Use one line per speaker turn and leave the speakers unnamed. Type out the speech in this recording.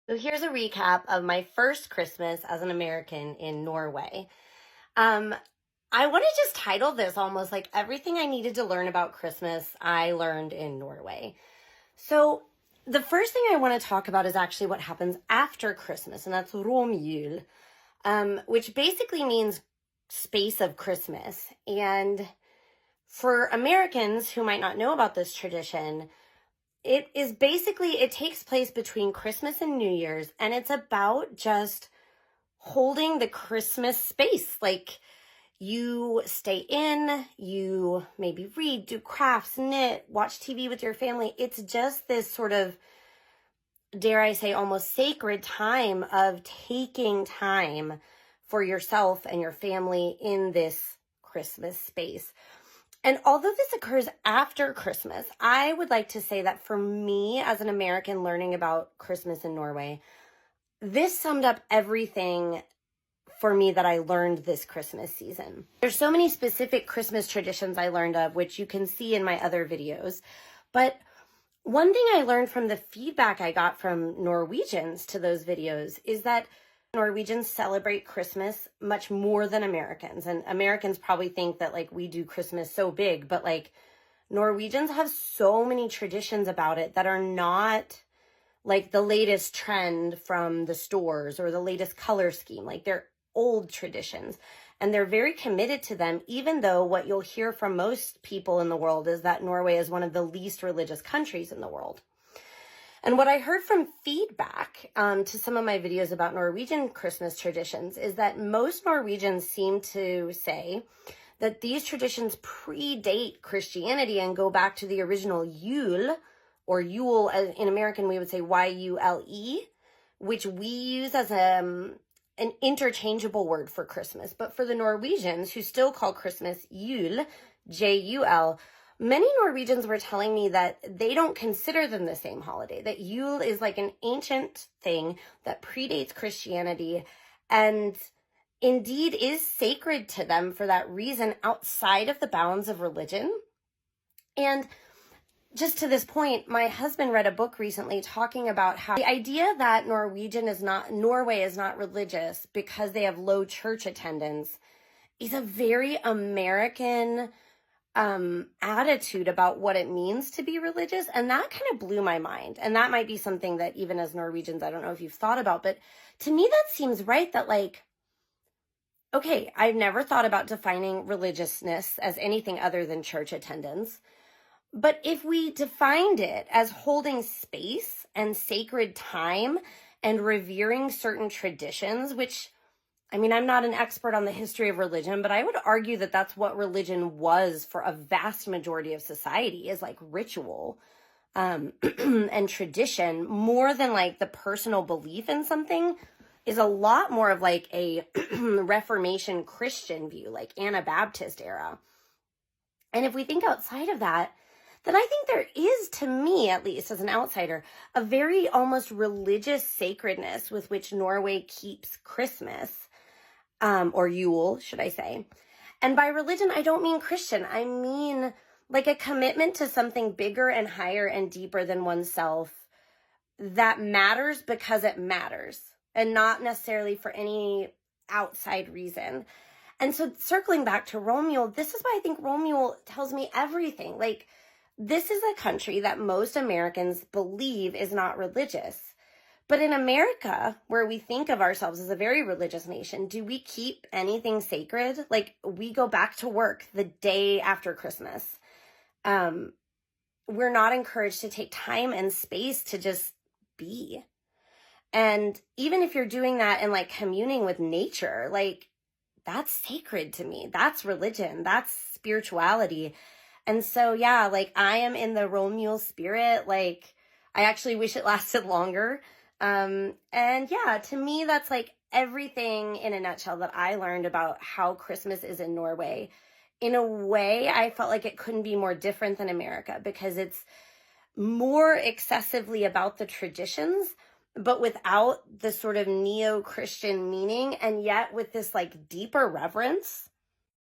So here's a recap of my first Christmas as an American in Norway. I want to just title this almost like everything I needed to learn about Christmas I learned in Norway. So the first thing I want to talk about is actually what happens after Christmas, and that's romjul, which basically means space of Christmas. And for Americans who might not know about this tradition, it takes place between Christmas and New Year's, and it's about just holding the Christmas space. Like, you stay in, you maybe read, do crafts, knit, watch TV with your family. It's just this sort of, dare I say, almost sacred time of taking time for yourself and your family in this Christmas space. And although this occurs after Christmas, I would like to say that for me as an American learning about Christmas in Norway, this summed up everything for me that I learned this Christmas season. There's so many specific Christmas traditions I learned of, which you can see in my other videos. But one thing I learned from the feedback I got from Norwegians to those videos is that Norwegians celebrate Christmas much more than Americans. And Americans probably think that like we do Christmas so big, but like Norwegians have so many traditions about it that are not like the latest trend from the stores or the latest color scheme. Like, they're old traditions and they're very committed to them, even though what you'll hear from most people in the world is that Norway is one of the least religious countries in the world. And what I heard from feedback to some of my videos about Norwegian Christmas traditions is that most Norwegians seem to say that these traditions predate Christianity and go back to the original Yule, or Yule. In American we would say Y-U-L-E, which we use as an interchangeable word for Christmas. But for the Norwegians, who still call Christmas Jul, J-U-L, many Norwegians were telling me that they don't consider them the same holiday, that Yule is like an ancient thing that predates Christianity and indeed is sacred to them for that reason outside of the bounds of religion. And just to this point, my husband read a book recently talking about how the idea that Norway is not religious because they have low church attendance is a very American attitude about what it means to be religious. And that kind of blew my mind. And that might be something that even as Norwegians, I don't know if you've thought about, but to me, that seems right, that like, okay, I've never thought about defining religiousness as anything other than church attendance. But if we defined it as holding space and sacred time and revering certain traditions, which, I mean, I'm not an expert on the history of religion, but I would argue that that's what religion was for a vast majority of society, is like ritual and tradition, more than like the personal belief in something, is a lot more of like a Reformation Christian view, like Anabaptist era. And if we think outside of that, then I think there is, to me at least as an outsider, a very almost religious sacredness with which Norway keeps Christmas. Or Yule, should I say. And by religion, I don't mean Christian. I mean like a commitment to something bigger and higher and deeper than oneself that matters because it matters and not necessarily for any outside reason. And so circling back to Romjul, this is why I think Romjul tells me everything. Like, this is a country that most Americans believe is not religious. But in America, where we think of ourselves as a very religious nation, do we keep anything sacred? Like, we go back to work the day after Christmas. We're not encouraged to take time and space to just be. And even if you're doing that and like communing with nature, like, that's sacred to me. That's religion. That's spirituality. And so, yeah, like, I am in the Romjul spirit. Like, I actually wish it lasted longer. And yeah, to me, that's like everything in a nutshell that I learned about how Christmas is in Norway. In a way, I felt like it couldn't be more different than America because it's more excessively about the traditions, but without the sort of neo-Christian meaning, and yet with this like deeper reverence